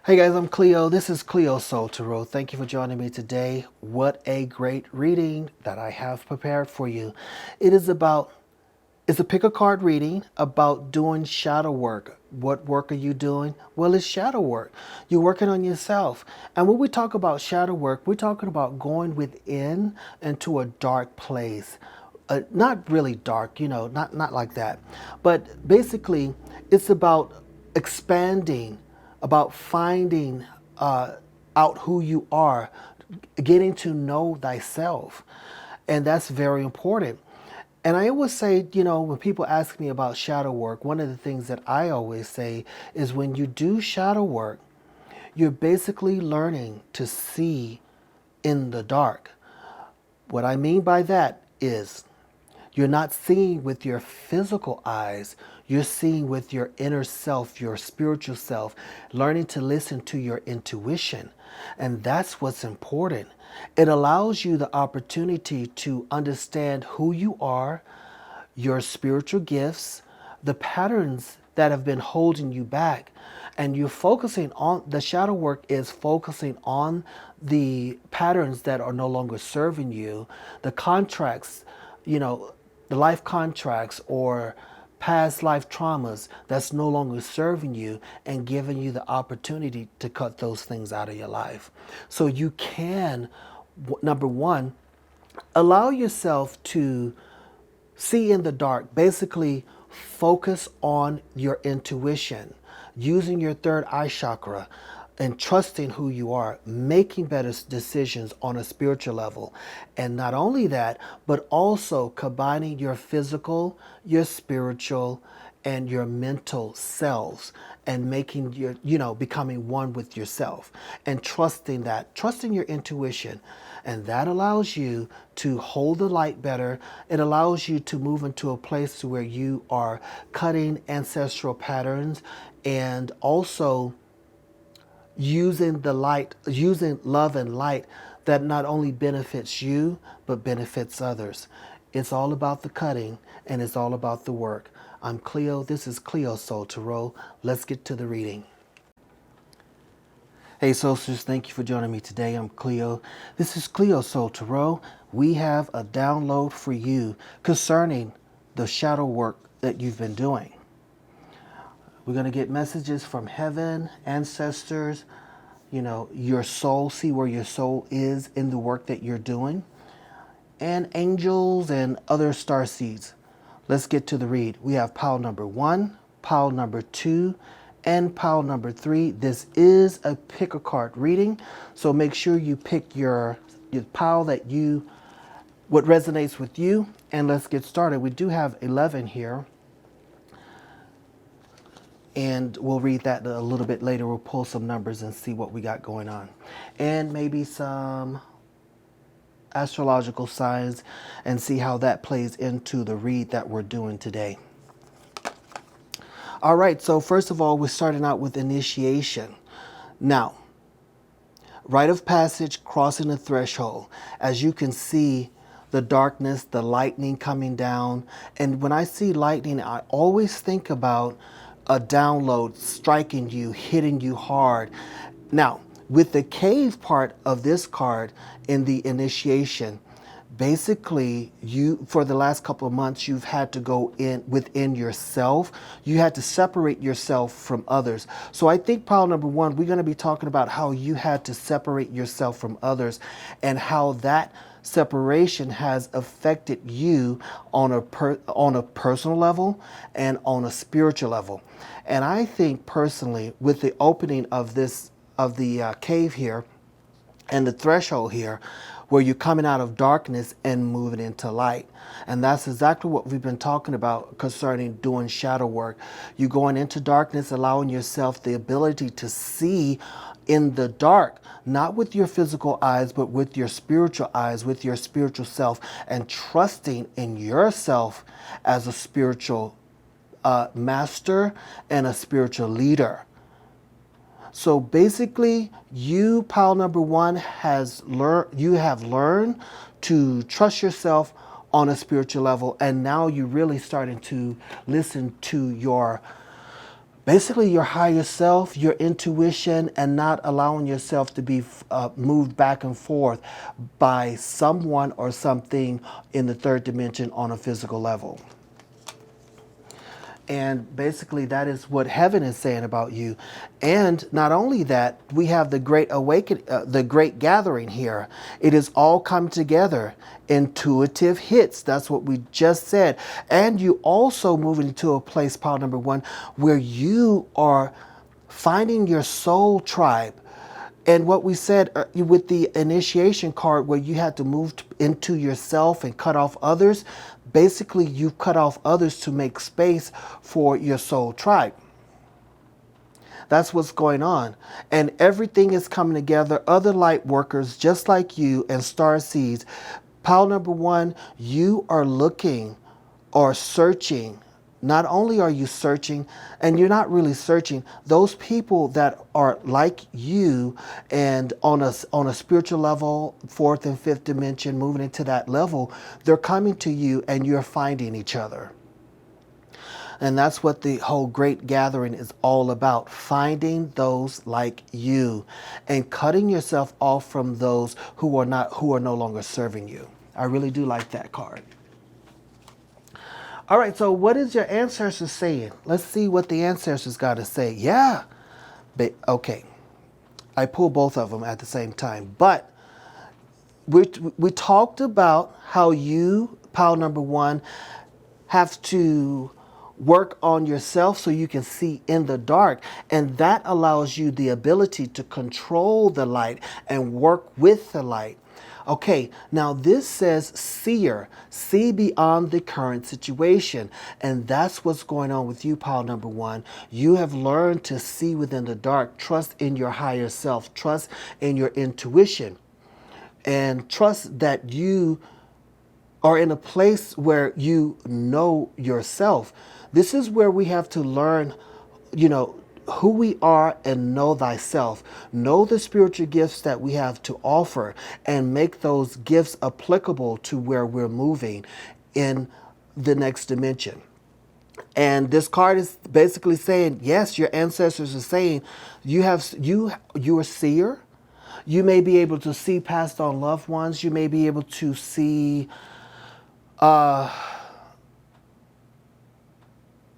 Hey guys, I'm Cleo. This is Cleo Soul Tarot. Thank you for joining me today. What a great reading that I have prepared for you. It's a pick a card reading about doing shadow work. What work are you doing? Well, it's shadow work. You're working on yourself. And when we talk about shadow work, we're talking about going within into a dark place. Not really dark, not like that. But basically, it's about expanding, about finding out who you are, getting to know thyself. And that's very important. And I always say, when people ask me about shadow work, one of the things that I always say is when you do shadow work, you're basically learning to see in the dark. What I mean by that is you're not seeing with your physical eyes. You're seeing with your inner self, your spiritual self, learning to listen to your intuition. And that's what's important. It allows you the opportunity to understand who you are, your spiritual gifts, the patterns that have been holding you back. And you're focusing on the shadow work is focusing on the patterns that are no longer serving you, the contracts, the life contracts or past life traumas that's no longer serving you and giving you the opportunity to cut those things out of your life. So you can, number one, allow yourself to see in the dark, basically focus on your intuition, using your third eye chakra and trusting who you are, making better decisions on a spiritual level. And not only that, but also combining your physical, your spiritual, and your mental selves and making becoming one with yourself and trusting your intuition. And that allows you to hold the light better. It allows you to move into a place where you are cutting ancestral patterns and also using the light, using love and light that not only benefits you, but benefits others. It's all about the cutting and it's all about the work. I'm Cleo. This is Cleo Soul Tarot. Let's get to the reading. Hey Soulsters, thank you for joining me today. I'm Cleo. This is Cleo Soul Tarot. We have a download for you concerning the shadow work that you've been doing. We're going to get messages from heaven, ancestors, your soul, see where your soul is in the work that you're doing, and angels and other star seeds. Let's get to the read. We have pile number 1, pile number 2, and pile number 3. This is a pick a card reading, so make sure you pick your pile what resonates with you, and let's get started. We do have 11 here. And we'll read that a little bit later. We'll pull some numbers and see what we got going on. And maybe some astrological signs and see how that plays into the read that we're doing today. All right, so first of all, we're starting out with initiation. Now, rite of passage, crossing the threshold. As you can see, the darkness, the lightning coming down. And when I see lightning, I always think about a download striking you, hitting you hard. Now, with the cave part of this card in the initiation, basically for the last couple of months, you've had to go in within yourself. You had to separate yourself from others. So I think pile number 1, we're going to be talking about how you had to separate yourself from others and how that separation has affected you on a personal level and on a spiritual level. And I think personally, with the opening of the cave here and the threshold here, where you're coming out of darkness and moving into light. And that's exactly what we've been talking about concerning doing shadow work. You're going into darkness, allowing yourself the ability to see in the dark, not with your physical eyes, but with your spiritual eyes, with your spiritual self, and trusting in yourself as a spiritual master and a spiritual leader. So basically, you, pile number 1, you have learned to trust yourself on a spiritual level, and now you're really starting to listen to your basically your higher self, your intuition, and not allowing yourself to be moved back and forth by someone or something in the third dimension on a physical level. And basically, that is what heaven is saying about you. And not only that, we have the great awakening, the great gathering here. It is all come together. Intuitive hits. That's what we just said. And you also move into a place, pile number one, where you are finding your soul tribe. And what we said with the initiation card, where you had to move into yourself and cut off others, basically you've cut off others to make space for your soul tribe. That's what's going on. And everything is coming together. Other light workers just like you and star seeds. Pile number one, you are looking or searching. Not only are you searching, and you're not really searching, those people that are like you and on a spiritual level, fourth and fifth dimension, moving into that level, they're coming to you and you're finding each other. And that's what the whole great gathering is all about, finding those like you and cutting yourself off from those who are no longer serving you. I really do like that card. All right, so what is your ancestors saying? Let's see what the ancestors got to say. Yeah. Okay. I pulled both of them at the same time. But we talked about how you, pile number one, have to work on yourself so you can see in the dark. And that allows you the ability to control the light and work with the light. Okay, now this says seer, see beyond the current situation. And that's what's going on with you, pile number one. You have learned to see within the dark, trust in your higher self, trust in your intuition, and trust that you are in a place where you know yourself. This is where we have to learn, who we are and know thyself. Know the spiritual gifts that we have to offer and make those gifts applicable to where we're moving in the next dimension. And this card is basically saying, yes, your ancestors are saying you're a seer. You may be able to see passed on loved ones. You may be able to see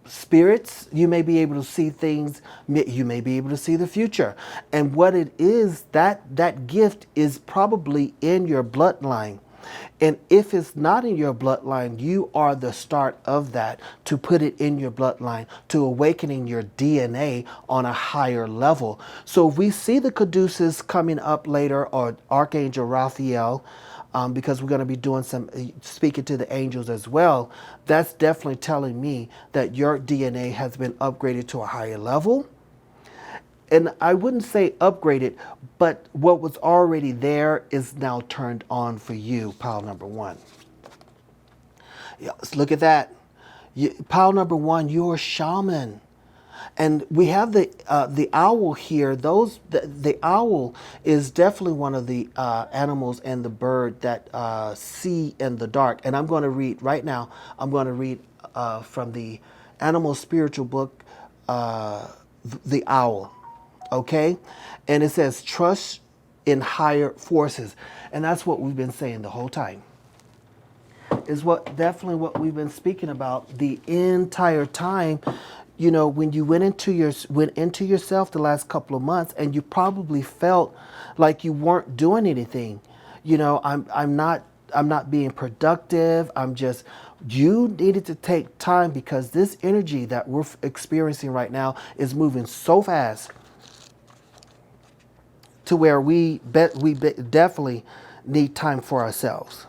spirits. You may be able to see things. You may be able to see the future. And what it is, that gift is probably in your bloodline. And if it's not in your bloodline, you are the start of that, to put it in your bloodline, to awakening your DNA on a higher level. So if we see the caduceus coming up later, or Archangel Raphael, because we're going to be doing some speaking to the angels as well, that's definitely telling me that your DNA has been upgraded to a higher level. And I wouldn't say upgraded, but what was already there is now turned on for you, pile number one. Yeah, let's look at that. Pile number one, you're a shaman. And we have the owl here. The owl is definitely one of the animals and the bird that see in the dark. And I'm going to read right now. I'm going to read from the animal spiritual book, The Owl. Okay? And it says, trust in higher forces. And that's what we've been saying the whole time. Is definitely what we've been speaking about the entire time. When you went into yourself the last couple of months, and you probably felt like you weren't doing anything. I'm not being productive. You needed to take time, because this energy that we're experiencing right now is moving so fast, to where we definitely need time for ourselves.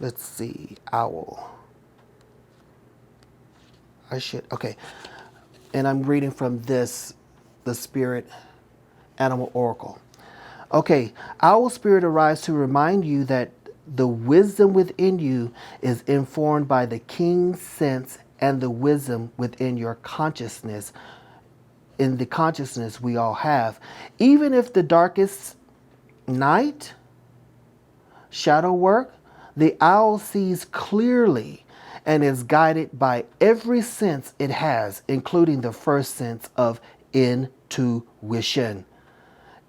Let's see, owl. Okay. And I'm reading from the Spirit Animal Oracle. Okay, owl spirit arrives to remind you that the wisdom within you is informed by the king's sense and the wisdom within your consciousness, in the consciousness we all have. Even if the darkest night, shadow work, the owl sees clearly and is guided by every sense it has, including the first sense of intuition.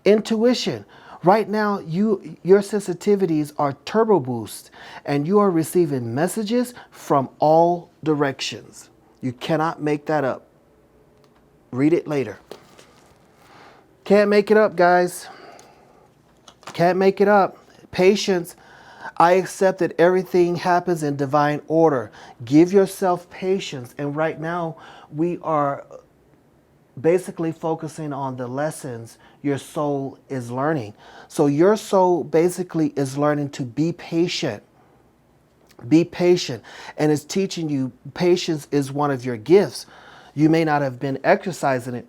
Intuition. Right now, your sensitivities are turbo boost, and you are receiving messages from all directions. You cannot make that up. Read it later. Can't make it up, guys. Can't make it up. Patience. I accept that everything happens in divine order. Give yourself patience. And right now, we are basically focusing on the lessons your soul is learning. So your soul basically is learning to be patient. Be patient. And it's teaching you patience is one of your gifts. You may not have been exercising it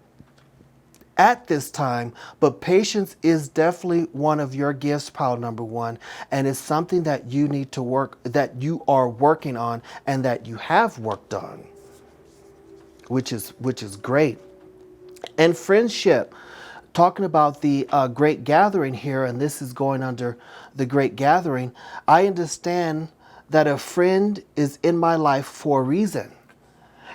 at this time, but patience is definitely one of your gifts, pile number one, and it's something that you need to work, that you are working on, and that you have worked on, which is great. And friendship, talking about the great gathering here, and this is going under the great gathering. I understand that a friend is in my life for a reason.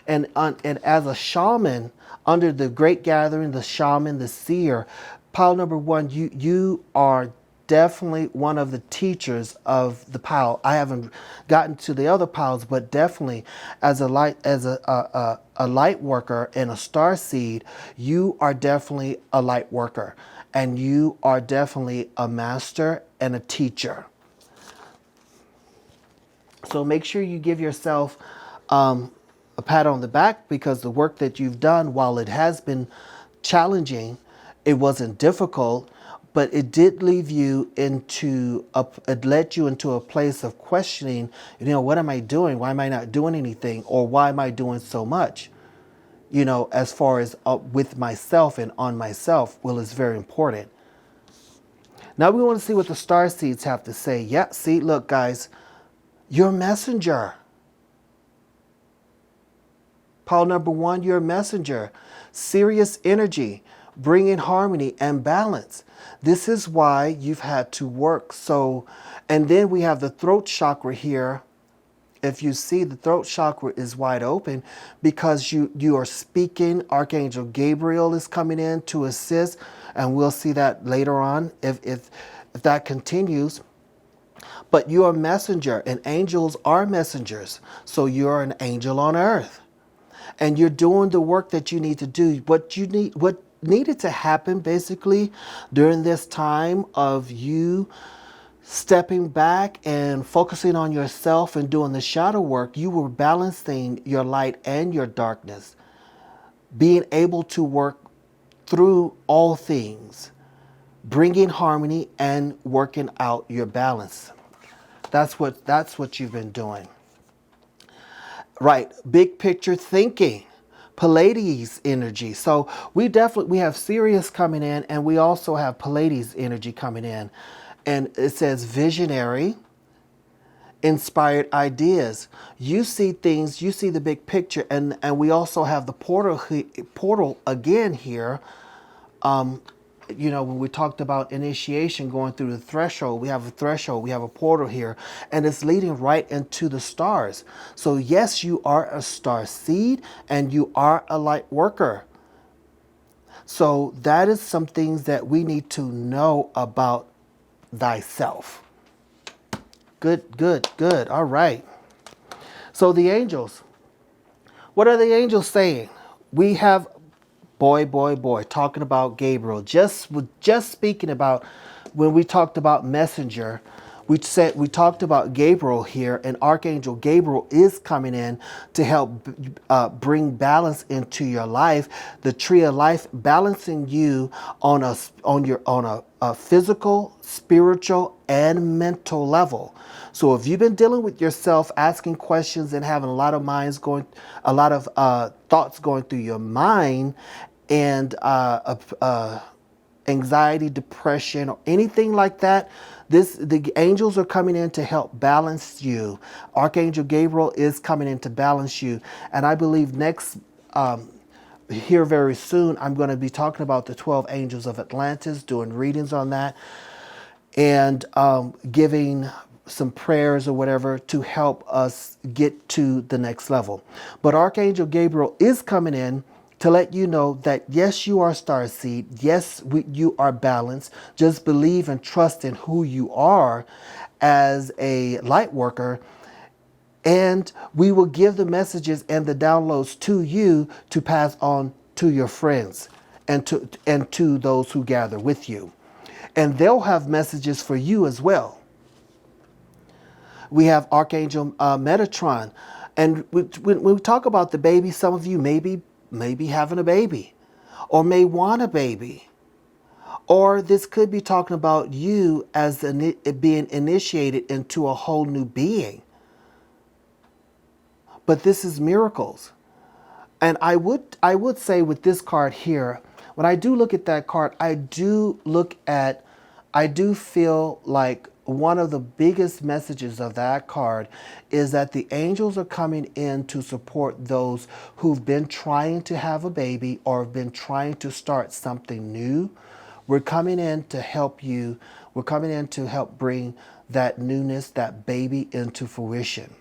And as a shaman, under the great gathering, the shaman, the seer, pile number one, you are definitely one of the teachers of the pile. I haven't gotten to the other piles, but definitely as a light worker and a starseed, you are definitely a light worker, and you are definitely a master and a teacher. So make sure you give yourself a pat on the back, because the work that you've done, while it has been challenging, it wasn't difficult, but it did leave you into it led you into a place of questioning, what am I doing? Why am I not doing anything? Or why am I doing so much? As far as with myself and on myself, well, it's very important. Now we want to see what the star seeds have to say. Yeah, see, look, guys, you're a messenger. Pile number one, you're a messenger. Serious energy, bringing harmony and balance. This is why you've had to work. So, and then we have the throat chakra here. If you see, the throat chakra is wide open because you are speaking. Archangel Gabriel is coming in to assist, and we'll see that later on if that continues. But you're a messenger, and angels are messengers. So you're an angel on earth. And you're doing the work that you need to do. What needed to happen basically during this time of you stepping back and focusing on yourself and doing the shadow work, you were balancing your light and your darkness, being able to work through all things, bringing harmony and working out your balance. That's what you've been doing. Right, big picture thinking, Pleiades energy. So we have Sirius coming in, and we also have Pleiades energy coming in. And it says visionary, inspired ideas. You see things, you see the big picture, and we also have the portal again here. When we talked about initiation, going through the threshold, we have a threshold, we have a portal here, and it's leading right into the stars. So yes, you are a star seed, and you are a light worker. So that is some things that we need to know about thyself. Good. All right. So the angels. What are the angels saying? We have boy, talking about Gabriel. Just speaking about when we talked about messenger, we talked about Gabriel here, and Archangel Gabriel is coming in to help bring balance into your life. The tree of life, balancing you on a physical, spiritual, and mental level. So if you've been dealing with yourself, asking questions and having a lot of thoughts going through your mind, and anxiety, depression, or anything like that, the angels are coming in to help balance you. Archangel Gabriel is coming in to balance you. And I believe next, here very soon, I'm going to be talking about the 12 angels of Atlantis, doing readings on that, and giving some prayers or whatever to help us get to the next level. But Archangel Gabriel is coming in to let you know that yes, you are Starseed. Yes, you are balanced. Just believe and trust in who you are as a light worker, and we will give the messages and the downloads to you to pass on to your friends and to those who gather with you. And they'll have messages for you as well. We have Archangel Metatron. And when we talk about the baby, some of you may be having a baby or may want a baby. Or this could be talking about you as being initiated into a whole new being. But this is miracles. And I would say with this card here, when I do look at that card, I do feel like one of the biggest messages of that card is that the angels are coming in to support those who've been trying to have a baby or have been trying to start something new. We're coming in to help you. We're coming in to help bring that newness, that baby into fruition.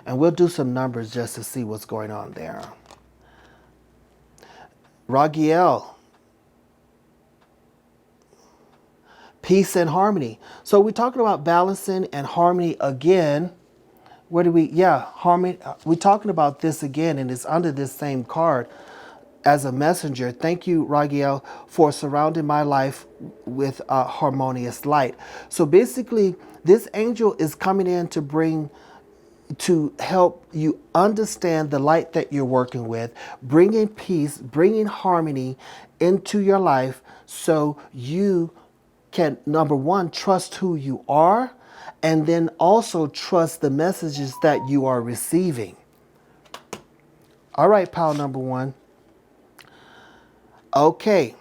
And we'll do some numbers just to see what's going on there. Ragiel, peace and harmony. So we're talking about balancing and harmony again. Where do we, harmony. We're talking about this again, and it's under this same card as a messenger. Thank you, Ragiel, for surrounding my life with harmonious light. So basically, this angel is coming in to help you understand the light that you're working with, bringing peace, bringing harmony into your life so you can, number one, trust who you are, and then also trust the messages that you are receiving. All right, pile number one. Okay.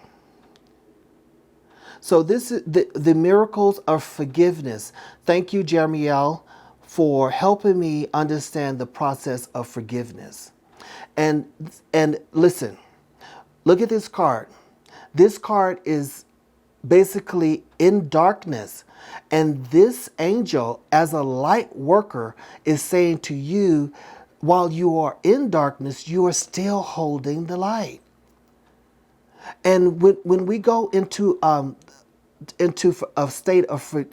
So this is the miracles of forgiveness. Thank you, Jeremiel, for helping me understand the process of forgiveness. And listen, look at this card. This card is basically in darkness. And this angel, as a light worker, is saying to you, while you are in darkness, you are still holding the light. And when we go into a state of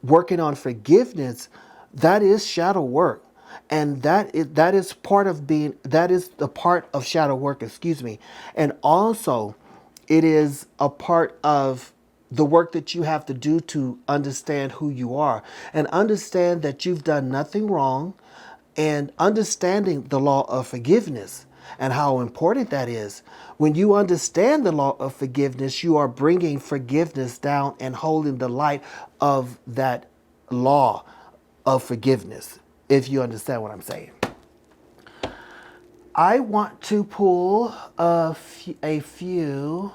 working on forgiveness, that is shadow work. And that is part of the part of shadow work, excuse me. And also, it is a part of the work that you have to do to understand who you are and understand that you've done nothing wrong, and understanding the law of forgiveness and how important that is. When you understand the law of forgiveness, you are bringing forgiveness down and holding the light of that law of forgiveness, if you understand what I'm saying. I want to pull a few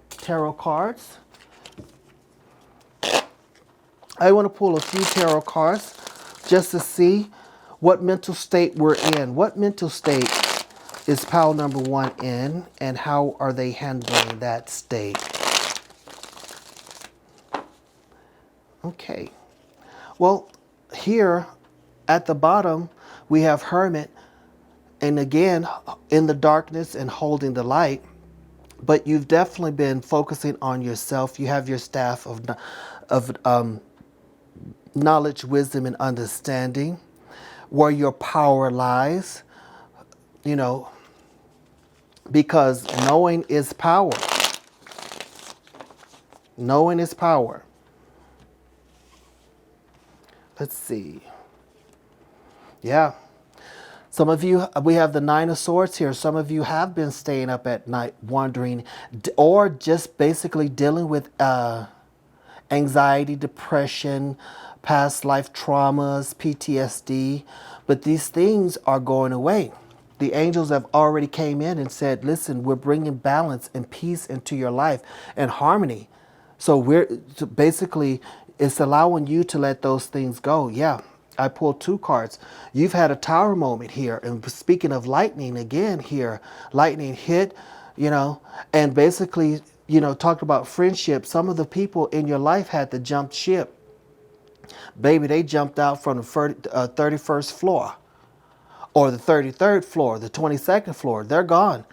tarot cards. I want to pull a few tarot cards just to see what mental state we're in. What mental state is pile number one in, and how are they handling that state? Okay. Well, here at the bottom, we have Hermit, and again, in the darkness and holding the light. But you've definitely been focusing on yourself. You have your staff of knowledge, wisdom, and understanding, where your power lies, because knowing is power. Knowing is power. Let's see. Yeah. Some of you, we have the Nine of Swords here. Some of you have been staying up at night, wondering, or just basically dealing with anxiety, depression, past life traumas, PTSD. But these things are going away. The angels have already came in and said, listen, we're bringing balance and peace into your life and harmony. So basically, it's allowing you to let those things go. Yeah. I pulled two cards. You've had a tower moment here. And speaking of lightning again here, lightning hit, and basically, talked about friendship. Some of the people in your life had to jump ship. Baby, they jumped out from the 31st floor or the 33rd floor, the 22nd floor. They're gone.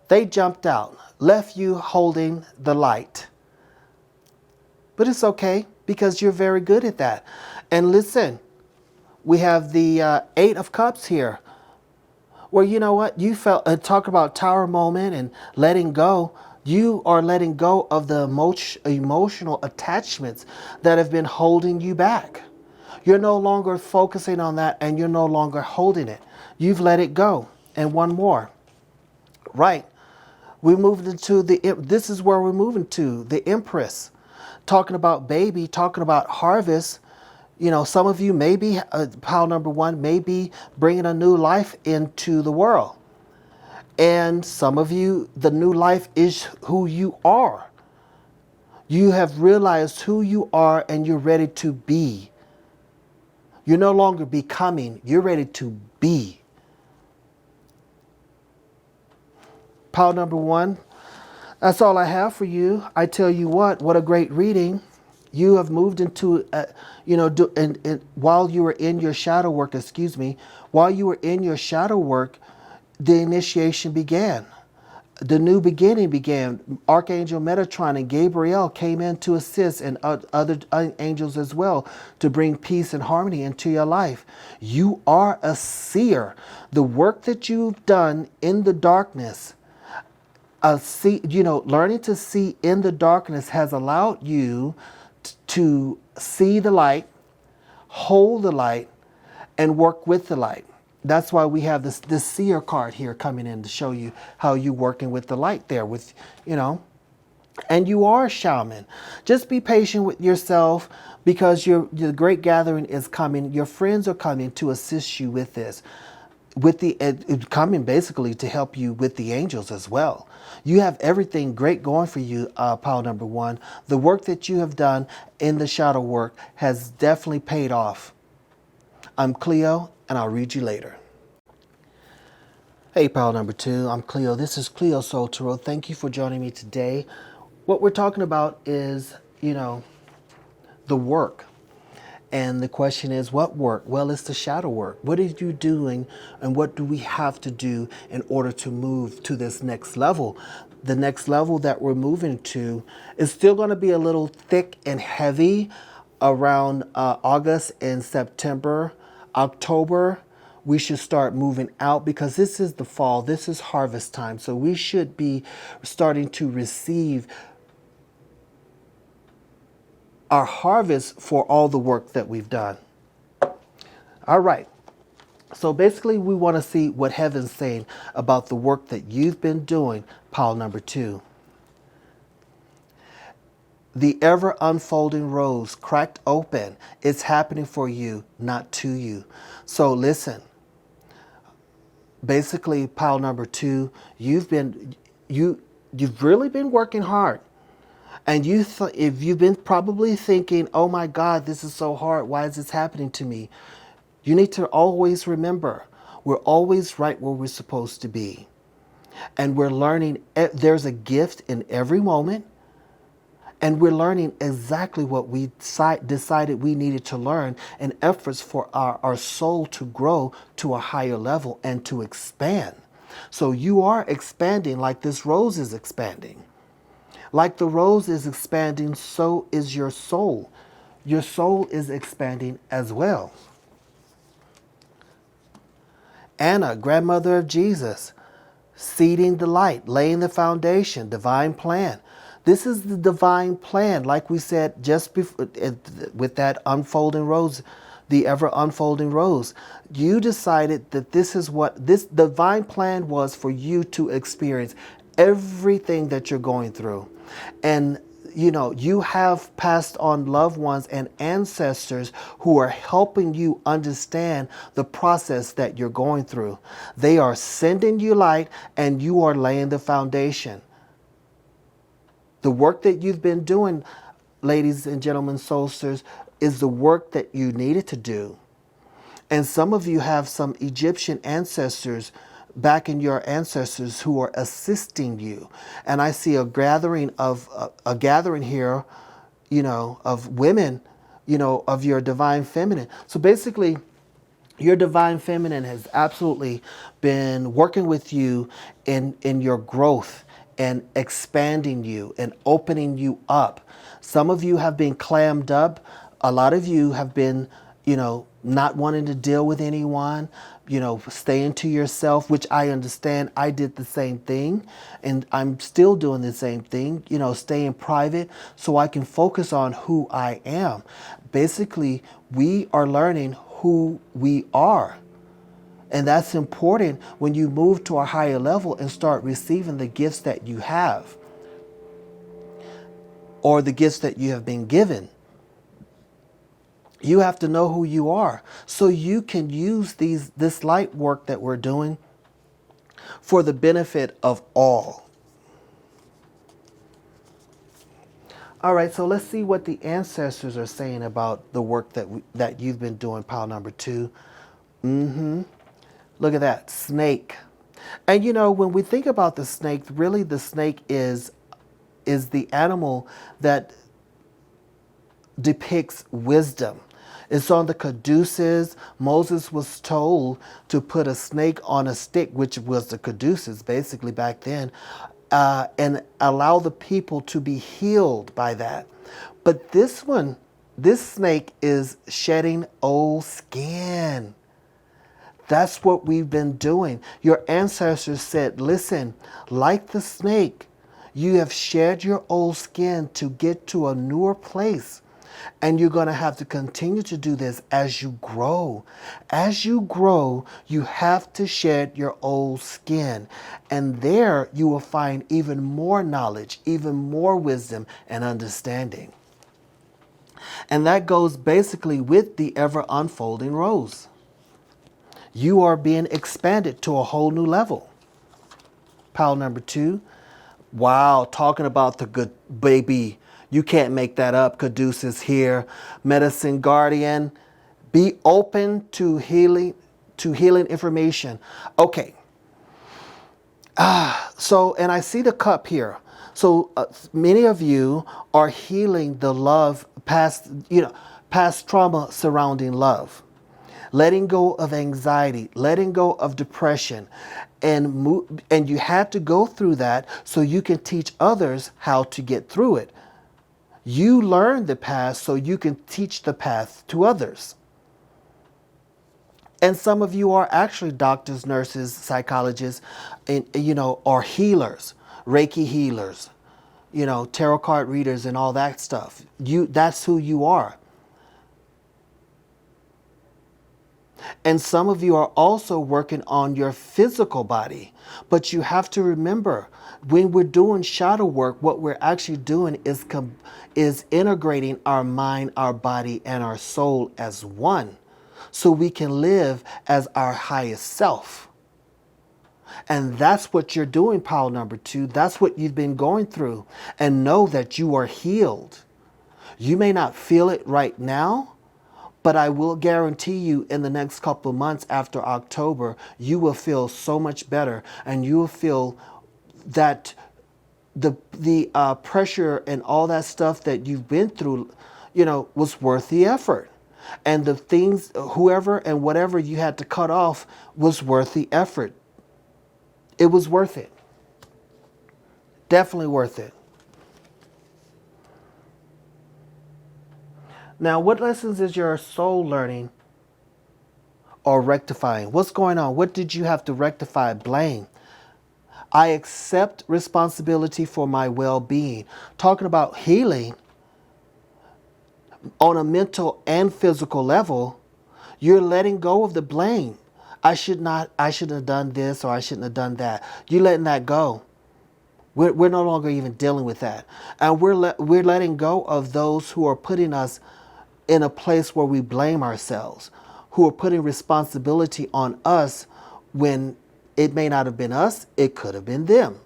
They jumped out, left you holding the light. But it's okay because you're very good at that. And listen, we have the Eight of Cups here. Where you know what? You felt, talk about tower moment and letting go. You are letting go of the emotional attachments that have been holding you back. You're no longer focusing on that and you're no longer holding it. You've let it go. And one more. Right. We moved into this is where we're moving to, the Empress. Talking about baby, talking about harvest. You know, some of you may be, pile number one, may be bringing a new life into the world. And some of you, the new life is who you are. You have realized who you are and you're ready to be. You're no longer becoming, you're ready to be. Pile number one, that's all I have for you. I tell you what a great reading. You have moved into, while you were in your shadow work, while you were in your shadow work, the initiation began. The new beginning began. Archangel Metatron and Gabriel came in to assist, and other angels as well, to bring peace and harmony into your life. You are a seer. The work that you've done in the darkness, learning to see in the darkness has allowed you to see the light, hold the light, and work with the light. That's why we have this seer card here coming in to show you how you're working with the light there with, and you are a shaman. Just be patient with yourself because the great gathering is coming. Your friends are coming to assist you with this. Coming basically to help you with the angels as well. You have everything great going for you, pile number one. The work that you have done in the shadow work has definitely paid off. I'm Cleo, and I'll read you later. Hey, pile number two, I'm Cleo. This is Cleo Soul Tarot. Thank you for joining me today. What we're talking about is, the work. And the question is, what work? Well, it's the shadow work. What are you doing and what do we have to do in order to move to this next level? The next level that we're moving to is still going to be a little thick and heavy around August and September. October, we should start moving out because this is the fall. This is harvest time. So we should be starting to receive our harvest for all the work that we've done. All right. So basically, we want to see what heaven's saying about the work that you've been doing, pile number two. The ever unfolding rose cracked open. It's happening for you, not to you. So listen. Basically, pile number two, you've really been working hard. And if you've been probably thinking, oh my God, this is so hard. Why is this happening to me? You need to always remember, we're always right where we're supposed to be. And we're learning, there's a gift in every moment. And we're learning exactly what we decided we needed to learn in efforts for our soul to grow to a higher level and to expand. So you are expanding like this rose is expanding. Like the rose is expanding, so is your soul. Your soul is expanding as well. Anna, grandmother of Jesus, seeding the light, laying the foundation, divine plan. This is the divine plan, like we said just before, with that unfolding rose, the ever unfolding rose. You decided that this divine plan was for you to experience everything that you're going through. And you have passed on loved ones and ancestors who are helping you understand the process that you're going through. They are sending you light and you are laying the foundation. The work that you've been doing, ladies and gentlemen, soulsters, is the work that you needed to do. And some of you have some Egyptian ancestors back in your ancestors who are assisting you. And I see a gathering here, of women of your divine feminine. So basically, your divine feminine has absolutely been working with you in your growth and expanding you and opening you up. Some of you have been clammed up. A lot of you have been, not wanting to deal with anyone, staying to yourself, which I understand. I did the same thing, and I'm still doing the same thing, staying private so I can focus on who I am. Basically, we are learning who we are. And that's important when you move to a higher level and start receiving the gifts that you have or the gifts that you have been given. You have to know who you are so you can use this light work that we're doing for the benefit of all. All right, so let's see what the ancestors are saying about the work that you've been doing, pile number 2. Look at that, snake. And when we think about the snake, really the snake is the animal that depicts wisdom. It's on the caduceus. Moses was told to put a snake on a stick, which was the caduceus basically back then, and allow the people to be healed by that. But this snake is shedding old skin. That's what we've been doing. Your ancestors said, listen, like the snake, you have shed your old skin to get to a newer place. And you're going to have to continue to do this as you grow. As you grow, you have to shed your old skin. And there you will find even more knowledge, even more wisdom and understanding. And that goes basically with the ever unfolding rose. You are being expanded to a whole new level. Pile number 2. Wow, talking about the good baby. You can't make that up. Caduceus here. Medicine guardian. Be open to healing information. Okay. So, and I see the cup here. So many of you are healing the love past trauma surrounding love. Letting go of anxiety, letting go of depression, and you had to go through that so you can teach others how to get through it. You learned the past so you can teach the path to others. And some of you are actually doctors, nurses, psychologists, and or healers, Reiki healers, tarot card readers and all that stuff. That's who you are. And some of you are also working on your physical body. But you have to remember, when we're doing shadow work, what we're actually doing is integrating our mind, our body, and our soul as one. So we can live as our highest self. And that's what you're doing, pile number 2. That's what you've been going through. And know that you are healed. You may not feel it right now, but I will guarantee you in the next couple of months after October, you will feel so much better, and you will feel that the pressure and all that stuff that you've been through, was worth the effort. And the things, whoever and whatever you had to cut off was worth the effort. It was worth it. Definitely worth it. Now, what lessons is your soul learning or rectifying? What's going on? What did you have to rectify? Blame. I accept responsibility for my well-being. Talking about healing on a mental and physical level, you're letting go of the blame. I shouldn't have done this, or I shouldn't have done that. You're letting that go. We're no longer even dealing with that. And we're letting go of those who are putting us in a place where we blame ourselves, who are putting responsibility on us when it may not have been us, it could have been them.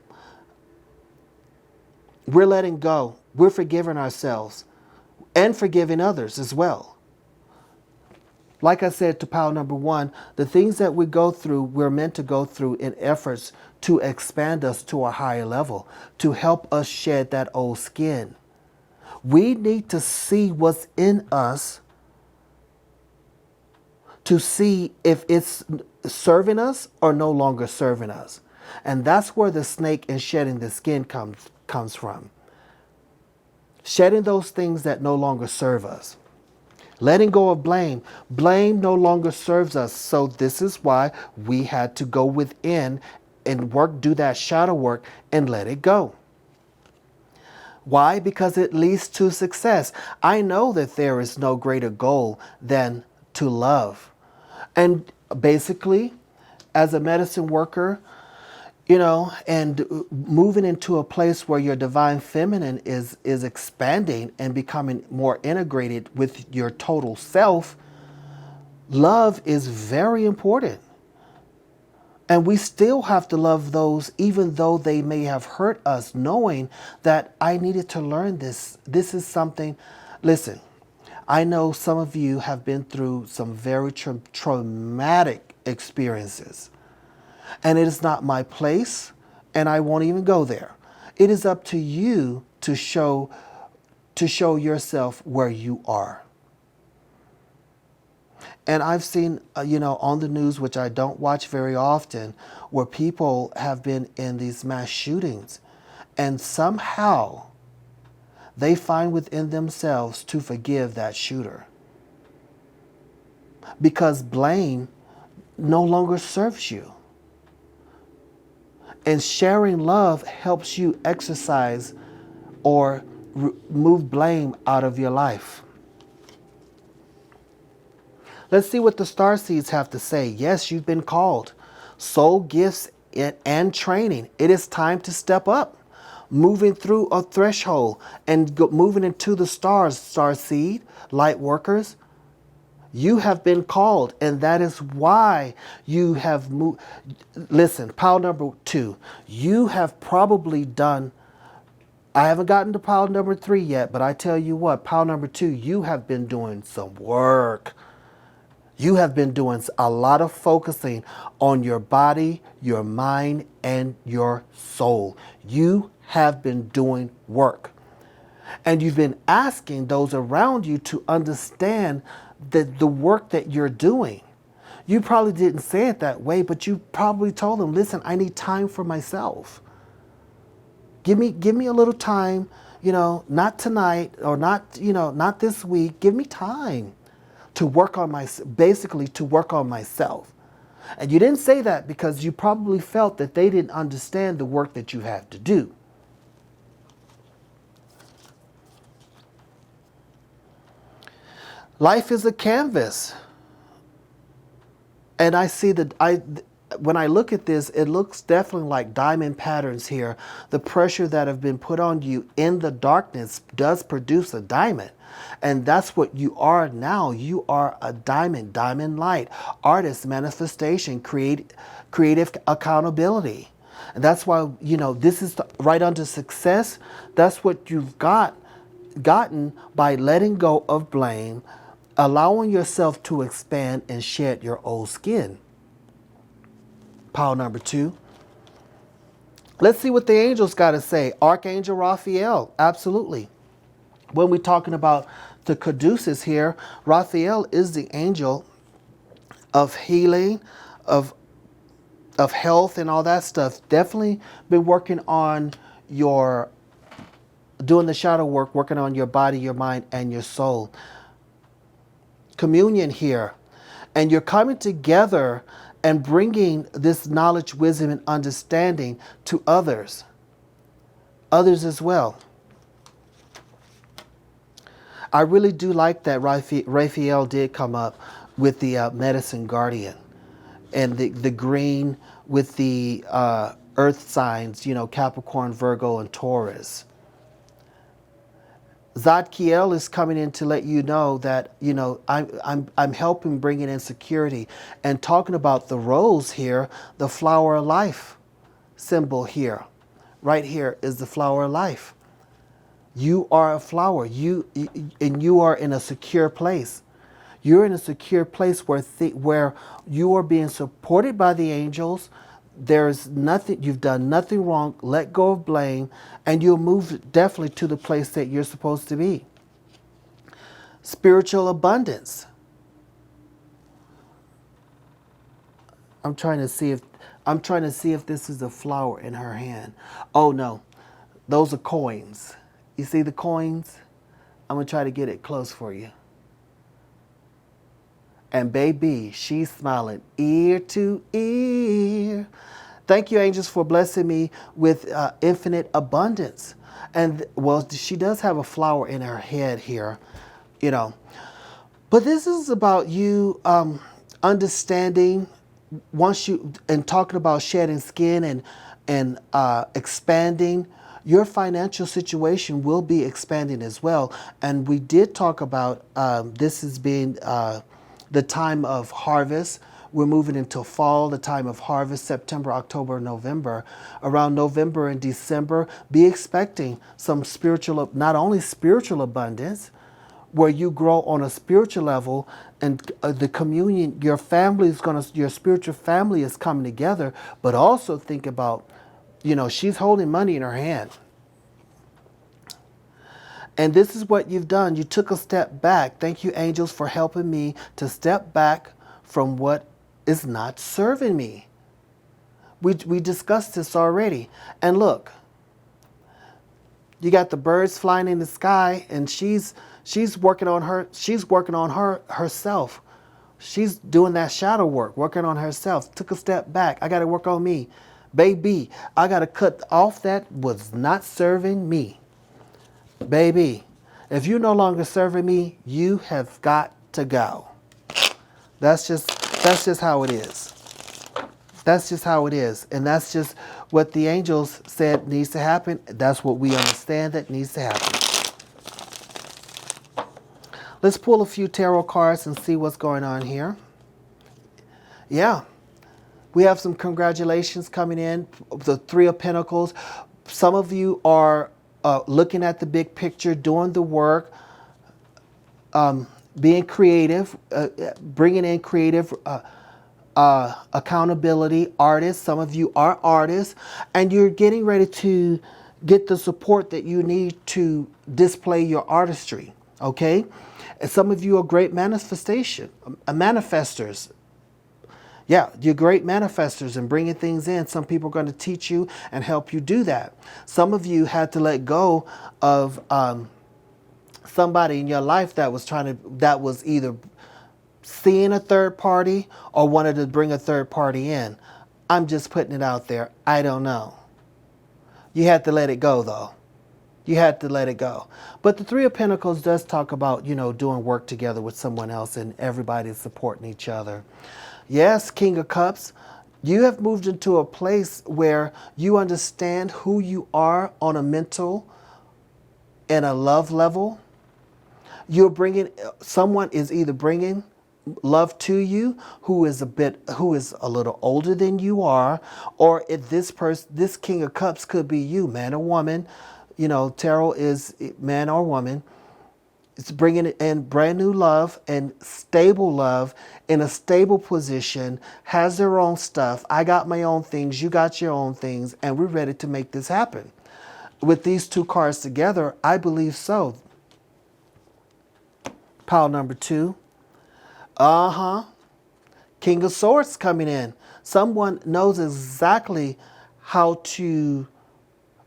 We're letting go. We're forgiving ourselves and forgiving others as well. Like I said to pile number 1, the things that we go through, we're meant to go through in efforts to expand us to a higher level, to help us shed that old skin. We need to see what's in us to see if it's serving us or no longer serving us. And that's where the snake and shedding the skin comes from. Shedding those things that no longer serve us. Letting go of blame. Blame no longer serves us. So this is why we had to go within and do that shadow work and let it go. Why? Because it leads to success. I know that there is no greater goal than to love. And basically, as a medicine worker, and moving into a place where your divine feminine is expanding and becoming more integrated with your total self, love is very important. And we still have to love those, even though they may have hurt us, knowing that I needed to learn this. This is something, listen, I know some of you have been through some very traumatic experiences. And it is not my place, and I won't even go there. It is up to you to show yourself where you are. And I've seen, on the news, which I don't watch very often, where people have been in these mass shootings, and somehow they find within themselves to forgive that shooter. Because blame no longer serves you. And sharing love helps you exercise or move blame out of your life. Let's see what the Starseeds have to say. Yes, you've been called. Soul gifts and training. It is time to step up. Moving through a threshold and moving into the stars, Starseed, light workers. You have been called, and that is why you have moved. Listen, pile number 2. You have probably done, I haven't gotten to pile number 3 yet, but I tell you what, pile number 2, you have been doing some work. You have been doing a lot of focusing on your body, your mind, and your soul. You have been doing work. And you've been asking those around you to understand the work that you're doing. You probably didn't say it that way, but you probably told them, listen, I need time for myself. Give me a little time, not tonight or not this week. Give me time to work on to work on myself. And you didn't say that because you probably felt that they didn't understand the work that you had to do. Life is a canvas. And I see when I look at this, it looks definitely like diamond patterns here. The pressure that have been put on you in the darkness does produce a diamond. And that's what you are now. You are a diamond light, artist, manifestation, creative accountability. And that's why, this is right under success. That's what you've gotten by letting go of blame, allowing yourself to expand and shed your old skin. Pile number 2. Let's see what the angels got to say. Archangel Raphael, absolutely. When we're talking about the caduceus here, Raphael is the angel of healing, of health and all that stuff. Definitely been working on doing the shadow work, working on your body, your mind, and your soul. Communion here. And you're coming together and bringing this knowledge, wisdom, and understanding to others. Others as well. I really do like that Raphael did come up with the medicine guardian. And the green with the earth signs, Capricorn, Virgo, and Taurus. Zadkiel is coming in to let you know that, I'm helping bringing in security and talking about the rose here, the flower of life symbol here. Right here is the flower of life. You are a flower. And you are in a secure place. You're in a secure place where you are being supported by the angels. There's nothing, you've done nothing wrong. Let go of blame, and you'll move definitely to the place that you're supposed to be. Spiritual abundance. I'm trying to see if this is a flower in her hand. Oh no, those are coins. You see the coins? I'm gonna try to get it close for you. And baby, she's smiling ear to ear. Thank you, angels, for blessing me with infinite abundance. And well, she does have a flower in her head here, you know. But this is about you understanding once you and talking about shedding skin and expanding. Your financial situation will be expanding as well. And we did talk about this as being the time of harvest. We're moving into fall, the time of harvest, September, October, November. Around November and December, be expecting some spiritual, not only spiritual abundance, where you grow on a spiritual level, and the communion, your family is your spiritual family is coming together, but also think about, she's holding money in her hand. And this is what you've done. You took a step back. Thank you, angels, for helping me to step back from what is not serving me. We discussed this already. And look, you got the birds flying in the sky, and she's working on herself. She's doing that shadow work, working on herself. Took a step back. I got to work on me. Baby, I got to cut off that was not serving me. Baby, if you're no longer serving me, you have got to go. That's just how it is. That's just how it is. And that's just what the angels said needs to happen. That's what we understand that needs to happen. Let's pull a few tarot cards and see what's going on here. Yeah. We have some congratulations coming in. The Three of Pentacles. Some of you are looking at the big picture, doing the work, being creative, bringing in creative accountability, artists. Some of you are artists, and you're getting ready to get the support that you need to display your artistry, okay? And some of you are great manifestors. Yeah, you're great manifestors and bringing things in. Some people are going to teach you and help you do that. Some of you had to let go of somebody in your life that was either seeing a third party or wanted to bring a third party in. I'm just putting it out there. I don't know. You had to let it go, though. You had to let it go. But the Three of Pentacles does talk about, doing work together with someone else and everybody supporting each other. Yes, King of Cups, you have moved into a place where you understand who you are on a mental and a love level. Someone is either bringing love to you who is a little older than you are, or if this King of Cups could be you, man or woman. Tarot is man or woman. It's bringing in brand new love and stable love in a stable position, has their own stuff. I got my own things, you got your own things, and we're ready to make this happen. With these two cards together, I believe so. Pile number 2. King of Swords coming in. Someone knows exactly how to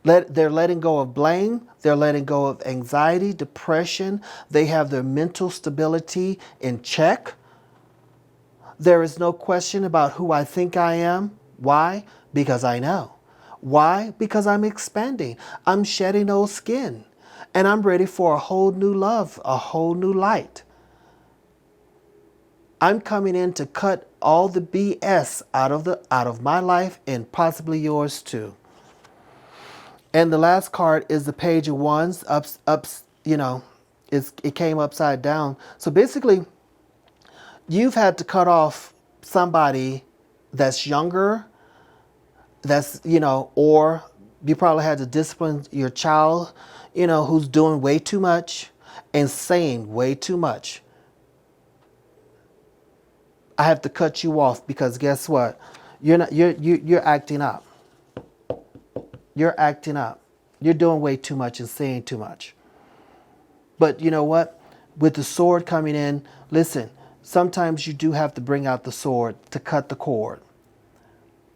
they're letting go of blame. They're letting go of anxiety, depression. They have their mental stability in check. There is no question about who I think I am. Why? Because I know. Why? Because I'm expanding. I'm shedding old skin. And I'm ready for a whole new love, a whole new light. I'm coming in to cut all the BS out of my life and possibly yours too. And the last card is the Page of Wands. It came upside down. So basically, you've had to cut off somebody that's younger, or you probably had to discipline your child, who's doing way too much and saying way too much. I have to cut you off because guess what? You're acting up. You're acting up. You're doing way too much and saying too much. But you know what? With the sword coming in, listen, sometimes you do have to bring out the sword to cut the cord.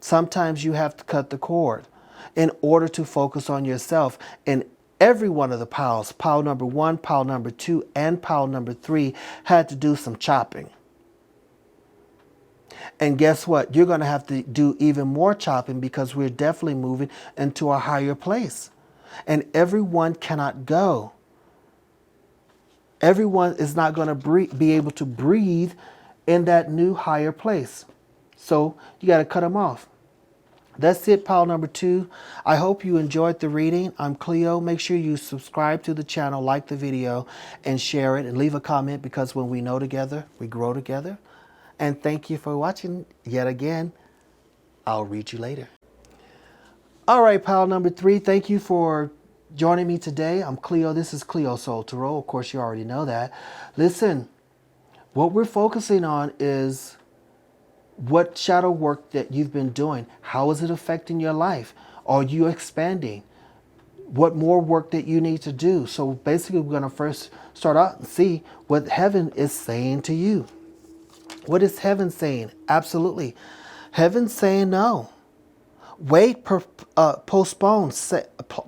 Sometimes you have to cut the cord in order to focus on yourself. And every one of the piles, pile number 1, pile number 2, and pile number 3, had to do some chopping. And guess what? You're going to have to do even more chopping because we're definitely moving into a higher place. And everyone cannot go. Everyone is not going to be able to breathe in that new higher place. So you got to cut them off. That's it, pile number 2. I hope you enjoyed the reading. I'm Cleo. Make sure you subscribe to the channel, like the video, and share it, and leave a comment, because when we know together, we grow together. And thank you for watching yet again. I'll read you later. All right, pile number 3. Thank you for joining me today. I'm Cleo. This is Cleo Soul Tarot. Of course, you already know that. Listen, what we're focusing on is what shadow work that you've been doing. How is it affecting your life? Are you expanding? What more work that you need to do? So basically, we're going to first start out and see what heaven is saying to you. What is heaven saying? Absolutely. Heaven's saying no. Wait, postpone,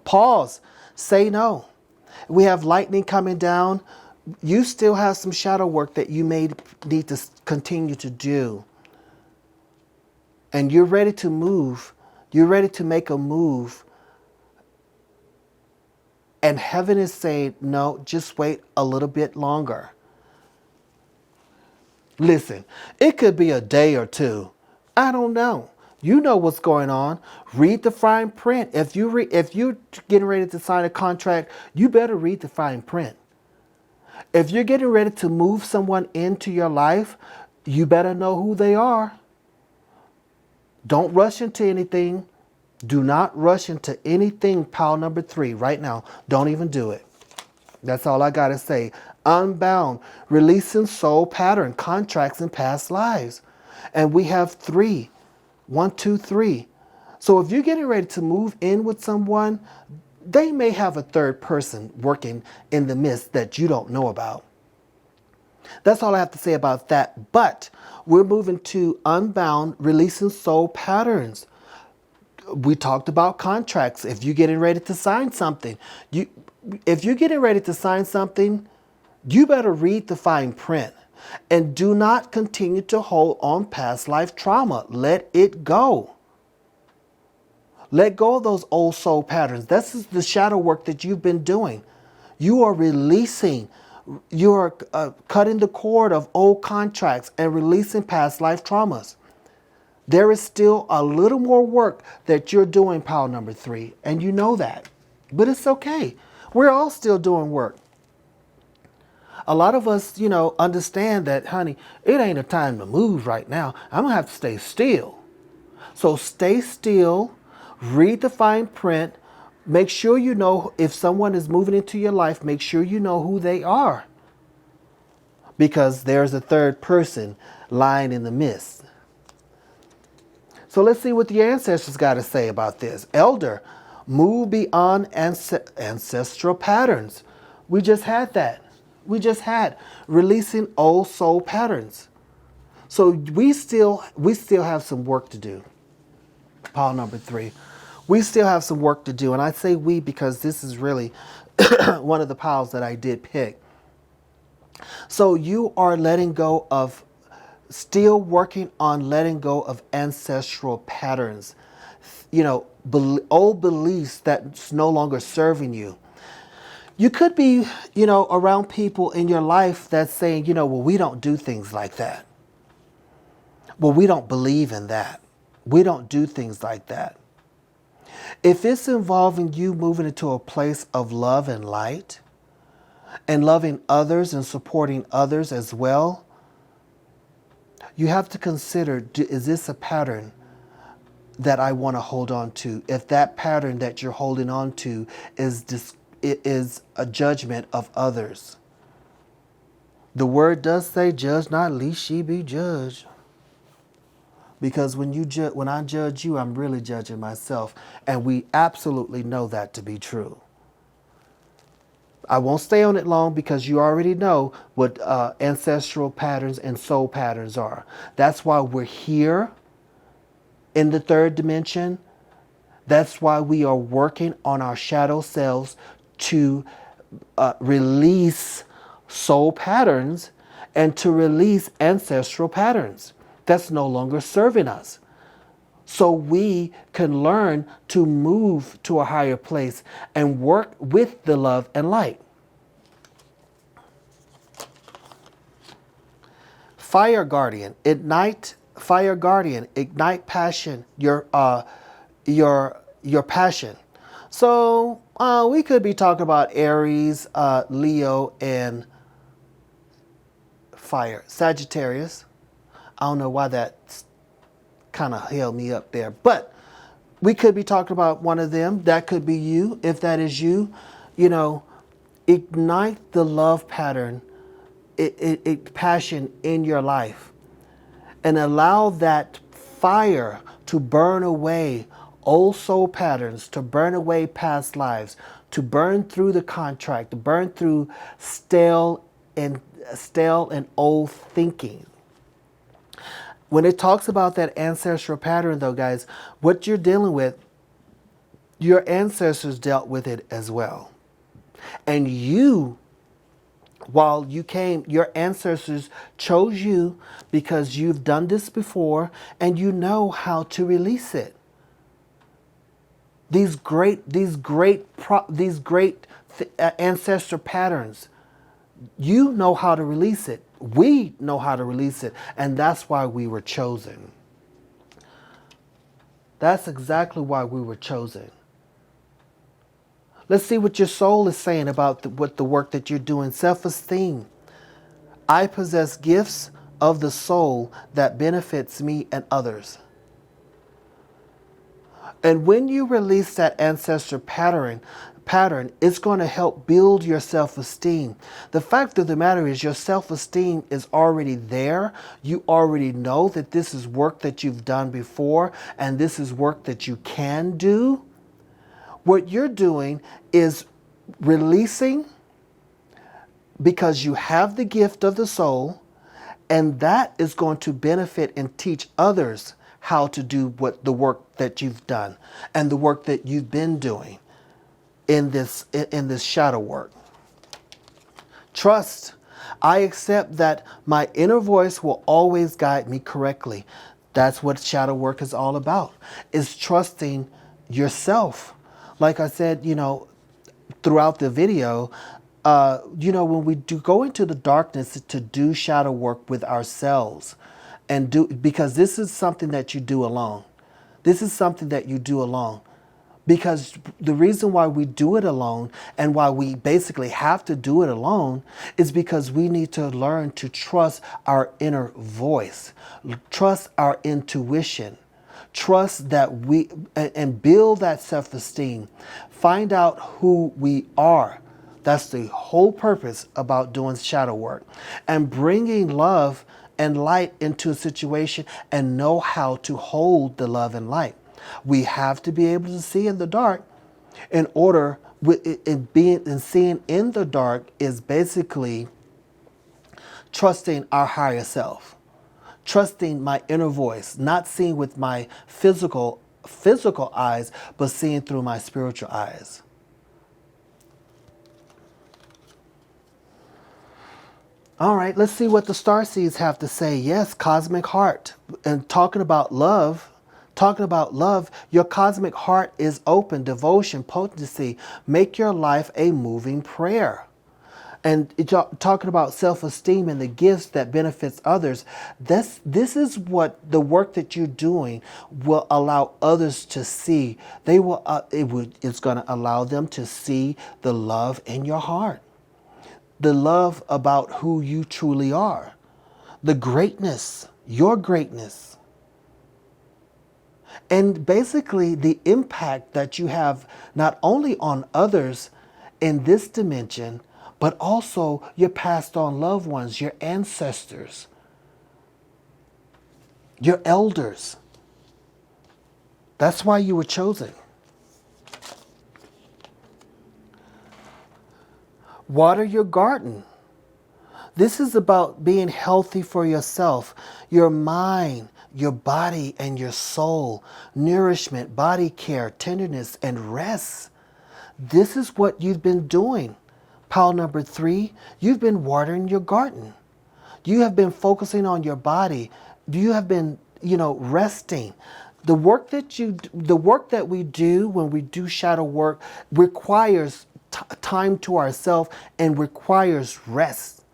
pause, say no. We have lightning coming down. You still have some shadow work that you may need to continue to do. And you're ready to move. You're ready to make a move. And heaven is saying, no, just wait a little bit longer. Listen, it could be a day or two. I don't know. You know what's going on. Read the fine print. If you're getting ready to sign a contract, you better read the fine print. If you're getting ready to move someone into your life, you better know who they are. Don't rush into anything. Do not rush into anything, pile number 3, right now. Don't even do it. That's all I got to say. Unbound, releasing soul pattern, contracts in past lives. And we have 3. 1, 2, 3. So if you're getting ready to move in with someone, they may have a third person working in the midst that you don't know about. That's all I have to say about that. But we're moving to unbound, releasing soul patterns. We talked about contracts. If you're getting ready to sign something, you better read the fine print. And do not continue to hold on past life trauma. Let it go. Let go of those old soul patterns. This is the shadow work that you've been doing. You are releasing. You are cutting the cord of old contracts and releasing past life traumas. There is still a little more work that you're doing, pile number 3. And you know that. But it's okay. We're all still doing work. A lot of us, understand that, honey, it ain't a time to move right now. I'm going to have to stay still. So stay still, read the fine print, make sure you know if someone is moving into your life, make sure you know who they are. Because there's a third person lying in the midst. So let's see what the ancestors got to say about this. Elder, move beyond ancestral patterns. We just had that. We just had releasing old soul patterns. So we still have some work to do. Pile number 3. We still have some work to do. And I say we because this is really one of the piles that I did pick. So you are still working on letting go of ancestral patterns. Old beliefs that's no longer serving you. You could be, around people in your life that's saying, well, we don't do things like that. Well, we don't believe in that. We don't do things like that. If it's involving you moving into a place of love and light and loving others and supporting others as well, you have to consider, is this a pattern that I want to hold on to? If that pattern that you're holding on to is a judgment of others. The word does say, judge not, lest ye be judged. Because when I judge you, I'm really judging myself. And we absolutely know that to be true. I won't stay on it long because you already know what ancestral patterns and soul patterns are. That's why we're here in the third dimension. That's why we are working on our shadow selves to release soul patterns and to release ancestral patterns that's no longer serving us. So we can learn to move to a higher place and work with the love and light. Fire Guardian, ignite passion, your passion. So we could be talking about Aries, Leo, and fire. Sagittarius. I don't know why that kind of held me up there, but we could be talking about one of them. That could be you. If that is you, ignite the love pattern, passion in your life, and allow that fire to burn away old soul patterns, to burn away past lives, to burn through the contract, to burn through stale and old thinking. When it talks about that ancestral pattern, though, guys, what you're dealing with, your ancestors dealt with it as well. And you, while you came, your ancestors chose you because you've done this before and you know how to release it. These great ancestor patterns, you know how to release it. We know how to release it, and that's why we were chosen. That's exactly why we were chosen. Let's see what your soul is saying about what the work that you're doing. Self-esteem. I possess gifts of the soul that benefits me and others. And when you release that ancestor pattern, it's going to help build your self-esteem. The fact of the matter is your self-esteem is already there. You already know that this is work that you've done before and this is work that you can do. What you're doing is releasing because you have the gift of the soul, and that is going to benefit and teach others how to do the work that you've done and the work that you've been doing in this shadow work. Trust. I accept that my inner voice will always guide me correctly. That's what shadow work is all about, is trusting yourself. Like I said, throughout the video, when we do go into the darkness to do shadow work with ourselves, because this is something that you do alone. This is something that you do alone. Because the reason why we do it alone and why we basically have to do it alone is because we need to learn to trust our inner voice, trust our intuition, trust that and build that self-esteem, find out who we are. That's the whole purpose about doing shadow work and bringing love and light into a situation and know how to hold the love and light. We have to be able to see in the dark in order, and seeing in the dark is basically trusting our higher self, trusting my inner voice, not seeing with my physical eyes, but seeing through my spiritual eyes. All right, let's see what the Starseeds have to say. Yes, cosmic heart. And talking about love, your cosmic heart is open, devotion, potency. Make your life a moving prayer. And talking about self-esteem and the gifts that benefits others, this is what the work that you're doing will allow others to see. It's going to allow them to see the love in your heart, the love about who you truly are, the greatness, your greatness. And basically the impact that you have not only on others in this dimension, but also your passed on loved ones, your ancestors. Your elders. That's why you were chosen. Water your garden. This is about being healthy for yourself, your mind, your body, and your soul. Nourishment, body care, tenderness, and rest. This is what you've been doing. Pile number 3, you've been watering your garden. You have been focusing on your body. You have been, resting. The work that we do when we do shadow work requires time to ourselves and requires rest.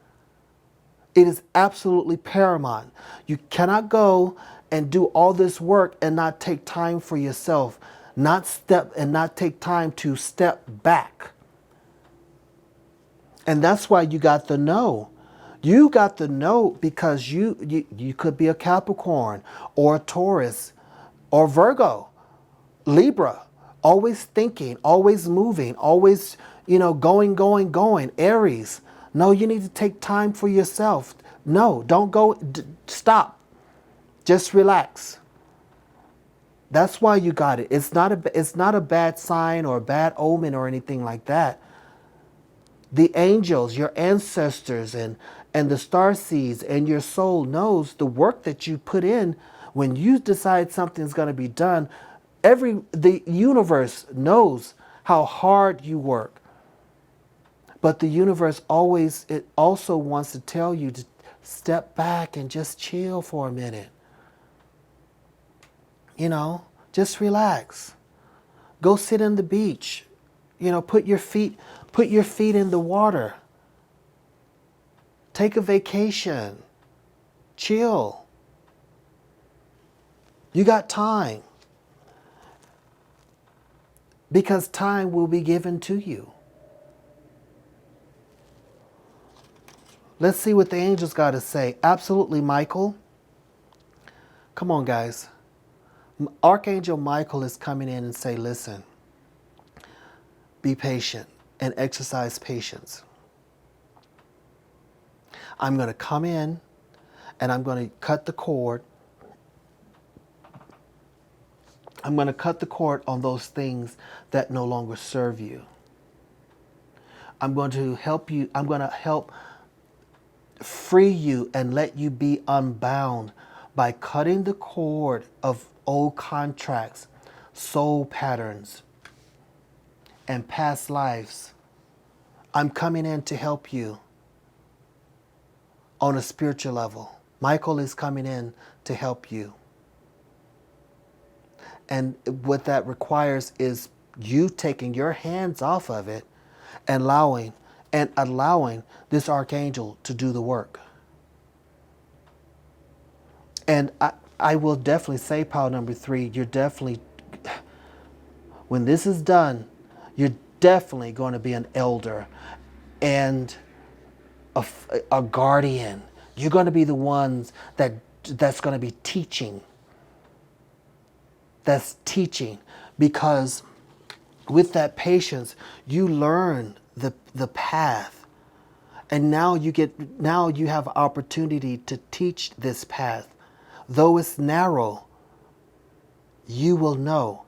It is absolutely paramount. You cannot go and do all this work and not take time for yourself, not take time to step back. And that's why you got the no. You got the no because you could be a Capricorn or a Taurus or Virgo, Libra, always thinking, always moving, always, going, Aries. No, you need to take time for yourself. No, don't go, stop. Just relax. That's why you got it. It's not a bad sign or a bad omen or anything like that. The angels, your ancestors, and the starseeds and your soul knows the work that you put in when you decide something's going to be done. The universe knows how hard you work. But the universe also wants to tell you to step back and just chill for a minute. Just relax. Go sit on the beach. Put your feet in the water. Take a vacation. Chill. You got time. Because time will be given to you. Let's see what the angels got to say. Absolutely, Michael. Come on, guys. Archangel Michael is coming in and say, listen, be patient and exercise patience. I'm going to come in and I'm going to cut the cord. I'm going to cut the cord on those things that no longer serve you. I'm going to help you. I'm going to help free you and let you be unbound by cutting the cord of old contracts, soul patterns, and past lives. I'm coming in to help you on a spiritual level. Michael is coming in to help you. And what that requires is you taking your hands off of it and allowing this archangel to do the work. And I will definitely say, pile number 3, you're definitely, when this is done, you're definitely going to be an elder and a guardian. You're going to be the ones that's going to be teaching. That's teaching, because with that patience, you learn the path. And now you have opportunity to teach this path. Though it's narrow, you will know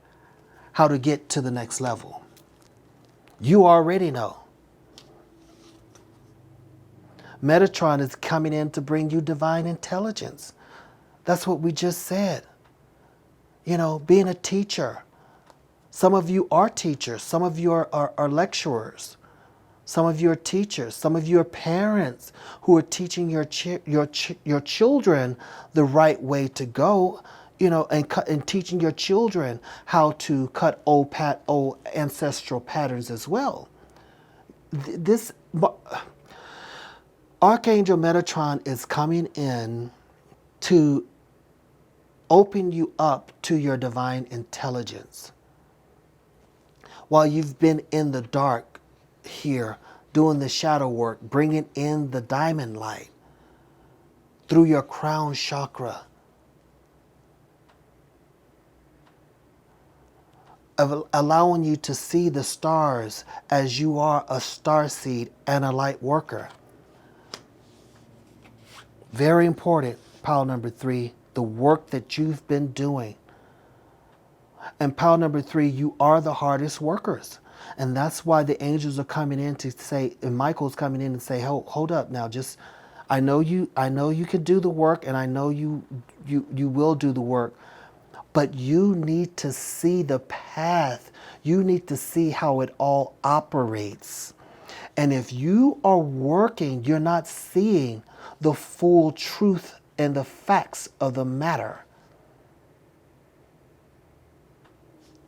how to get to the next level. You already know. Metatron is coming in to bring you divine intelligence. That's what we just said. Being a teacher. Some of you are teachers. Some of you are lecturers. Some of you are teachers. Some of you are parents who are teaching your children the right way to go, and teaching your children how to cut old ancestral patterns as well. This Archangel Metatron is coming in to open you up to your divine intelligence. While you've been in the dark here, doing the shadow work, bringing in the diamond light through your crown chakra, allowing you to see the stars as you are a starseed and a light worker. Very important, pile number 3. the work that you've been doing. And pile number 3, you are the hardest workers. And that's why the angels are coming in to say, and Michael's coming in and say, hold up now, just, I know you can do the work, and I know you will do the work, but you need to see the path. You need to see how it all operates. And if you are working, you're not seeing the full truth and the facts of the matter.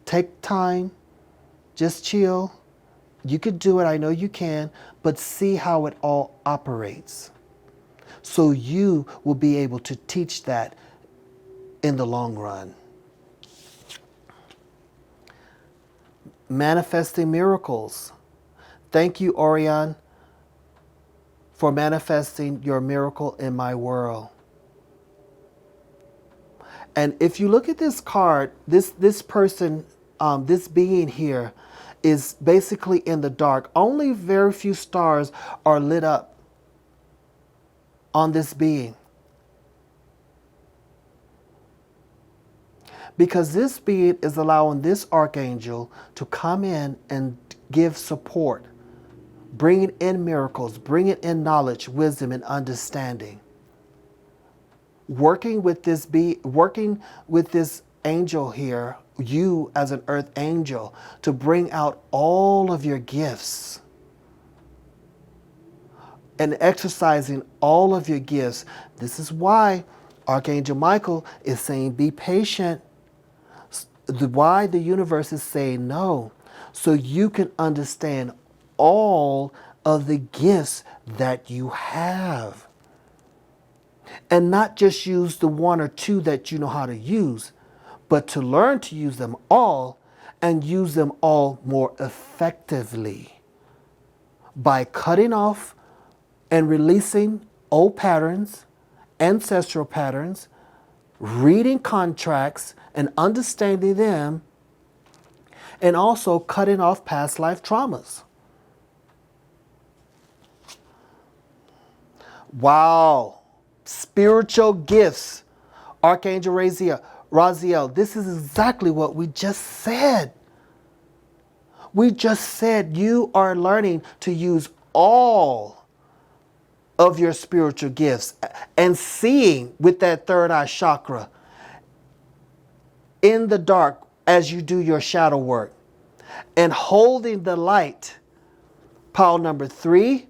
Take time, just chill. You could do it, I know you can, but see how it all operates. So you will be able to teach that in the long run. Manifesting miracles. Thank you, Orion, for manifesting your miracle in my world. And if you look at this card, this person, this being here is basically in the dark. Only very few stars are lit up on this being. Because this being is allowing this archangel to come in and give support, bringing in miracles, bringing in knowledge, wisdom, and understanding. Working with this angel here, you as an earth angel, to bring out all of your gifts and exercising all of your gifts. This is why Archangel Michael is saying, be patient. Why the universe is saying no, so you can understand all of the gifts that you have. And not just use the 1 or 2 that you know how to use, but to learn to use them all and use them all more effectively by cutting off and releasing old patterns, ancestral patterns, reading contracts and understanding them, and also cutting off past life traumas. Wow. Spiritual gifts. Archangel Raziel, this is exactly what we just said. We just said you are learning to use all of your spiritual gifts and seeing with that third eye chakra in the dark as you do your shadow work and holding the light. Pile number 3.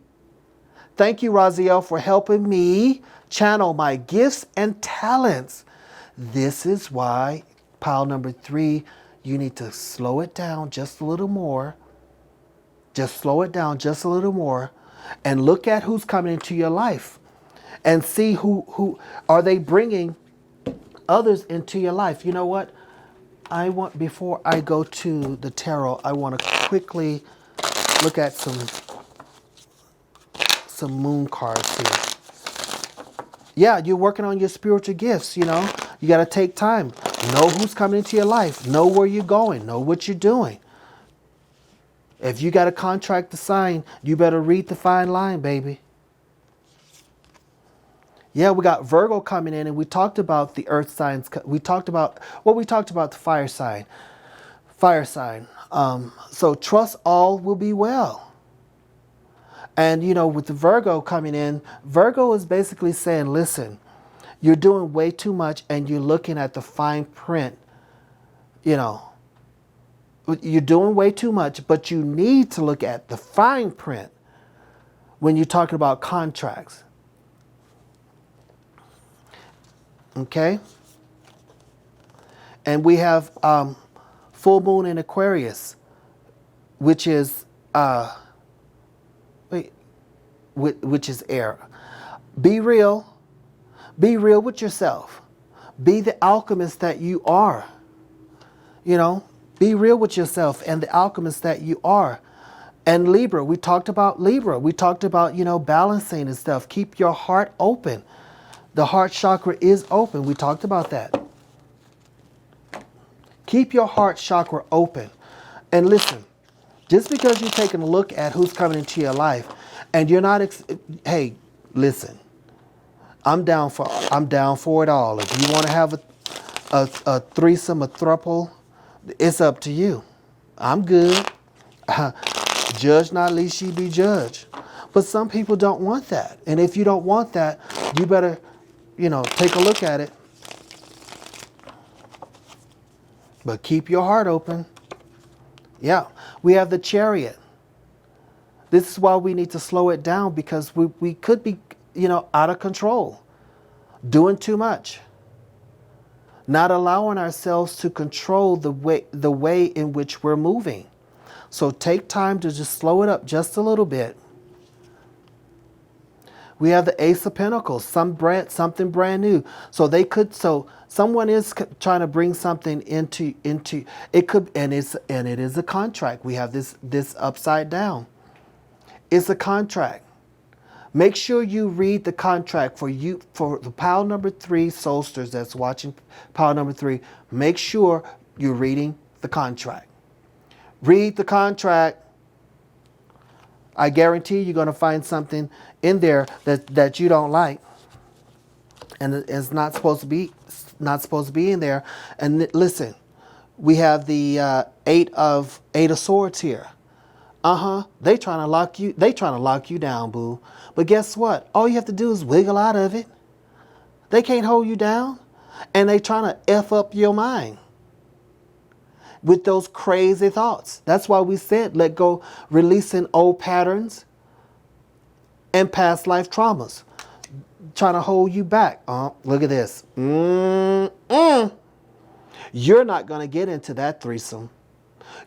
Thank you, Raziel, for helping me channel my gifts and talents. This is why, pile number 3, you need to slow it down just a little more. Just slow it down just a little more and look at who's coming into your life and see who are they bringing others into your life. You know what? Before I go to the tarot, I want to quickly look at some moon cards here. Yeah, you're working on your spiritual gifts, you know. You got to take time. Know who's coming into your life. Know where you're going. Know what you're doing. If you got a contract to sign, you better read the fine line, baby. Yeah, we got Virgo coming in, and we talked about the earth signs. We talked about the fire sign. So trust all will be well. And, you know, with the Virgo coming in, Virgo is basically saying, listen, you're doing way too much and you're looking at the fine print. You know, you're doing way too much, but you need to look at the fine print when you're talking about contracts. Okay? And we have full moon in Aquarius, which is which is air. Be real. Be real with yourself. Be the alchemist that you are. You know, be real with yourself and the alchemist that you are. And Libra, we talked about Libra. We talked about, you know, balancing and stuff. Keep your heart open. The heart chakra is open. We talked about that. Keep your heart chakra open. And listen, just because you're taking a look at who's coming into your life and you're not, hey, listen, I'm down for it all. If you want to have a threesome, a throuple, it's up to you. I'm good. Judge not, lest ye be judged. But some people don't want that. And if you don't want that, you better, take a look at it. But keep your heart open. Yeah. We have the Chariot. This is why we need to slow it down, because we could be, out of control, doing too much, not allowing ourselves to control the way in which we're moving. So take time to just slow it up just a little bit. We have the Ace of Pentacles, something brand new. So someone is trying to bring something into it could, and it is a contract. We have this upside down. It's a contract. Make sure you read the contract for the pile number 3 soulsters that's watching pile number 3. Make sure you're reading the contract. Read the contract. I guarantee you're going to find something in there that you don't like, and it's not supposed to be in there. And listen, we have the eight of swords here. They trying to lock you down, boo. But guess what? All you have to do is wiggle out of it. They can't hold you down, and they trying to F up your mind with those crazy thoughts. That's why we said let go, releasing old patterns and past life traumas, trying to hold you back. Look at this. You're not going to get into that threesome.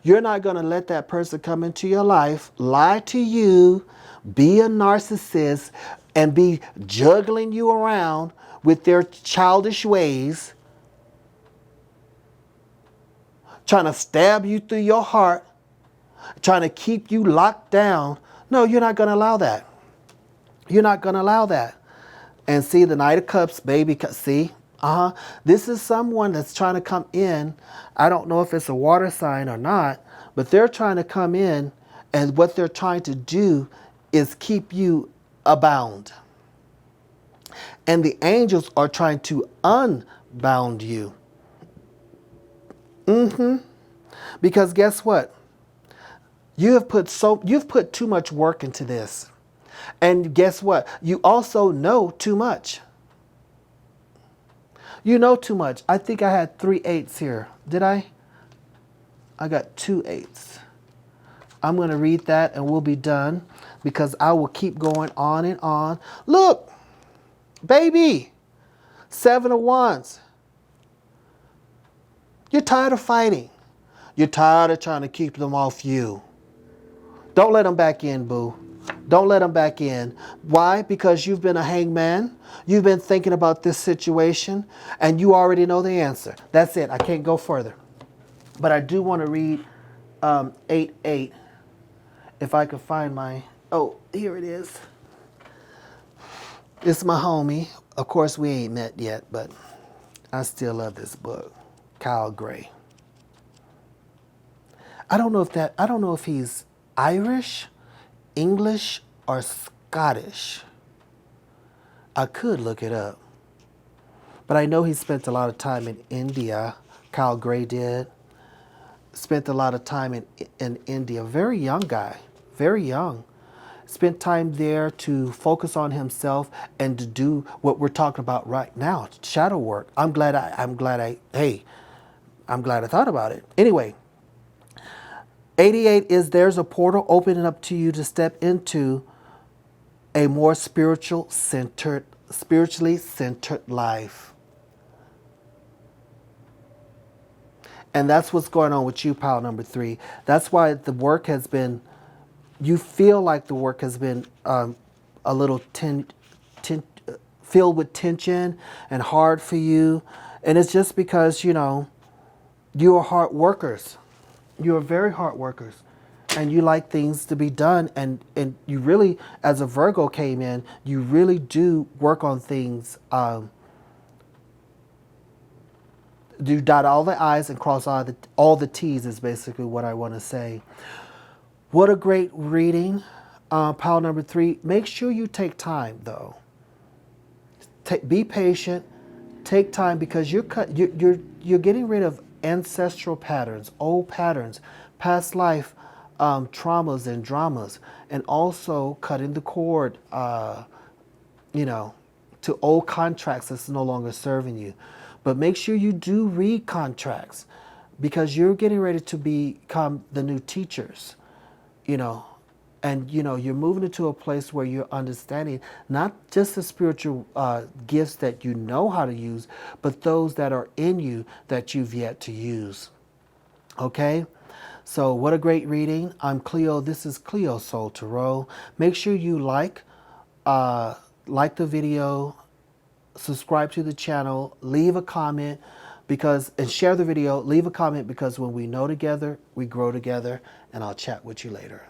You're not going to let that person come into your life, lie to you, be a narcissist, and be juggling you around with their childish ways, trying to stab you through your heart, trying to keep you locked down. No, you're not going to allow that. You're not going to allow that. And see, the Knight of Cups, baby, see? This is someone that's trying to come in. I don't know if it's a water sign or not, but they're trying to come in, and what they're trying to do is keep you bound. And the angels are trying to unbound you. Because guess what? You've put too much work into this. And guess what? You also know too much. You know too much. I think I had 3 8s here. Did I? I got 2 8s. I'm going to read that and we'll be done, because I will keep going on and on. Look, baby, 7 of Wands. You're tired of fighting. You're tired of trying to keep them off you. Don't let them back in, boo. Don't let them back in. Why? Because you've been a hangman. You've been thinking about this situation, and you already know the answer. That's it. I can't go further. But I do want to read 8-8. If I could find my... Oh, here it is. It's my homie. Of course, we ain't met yet, but I still love this book. Kyle Gray. I don't know if he's Irish, English, or Scottish. I could look it up. But I know he spent a lot of time in India. Kyle Gray did. Spent a lot of time in India. Very young guy. Very young. Spent time there to focus on himself and to do what we're talking about right now. Shadow work. I'm glad I thought about it. Anyway. 88 is there's a portal opening up to you to step into a more spiritually centered life. And that's what's going on with you, pile number 3. That's why the work has been, you feel like the work has been a little filled with tension and hard for you. And it's just because, you are hard workers. You are very hard workers, and you like things to be done, and you really, as a Virgo came in, you really do work on things. You dot all the I's and cross all the T's is basically what I want to say. What a great reading, pile number 3. Make sure you take time, though. Be patient. Take time because you're getting rid of ancestral patterns, old patterns, past life traumas and dramas, and also cutting the cord, you know, to old contracts that's no longer serving you. But make sure you do read contracts because you're getting ready to become the new teachers, you know. And you're moving into a place where you're understanding not just the spiritual gifts that you know how to use, but those that are in you that you've yet to use. Okay? So what a great reading. I'm Cleo. This is Cleo Soul Tarot. Make sure you like the video, subscribe to the channel, leave a comment and share the video. Leave a comment because when we know together, we grow together, and I'll chat with you later.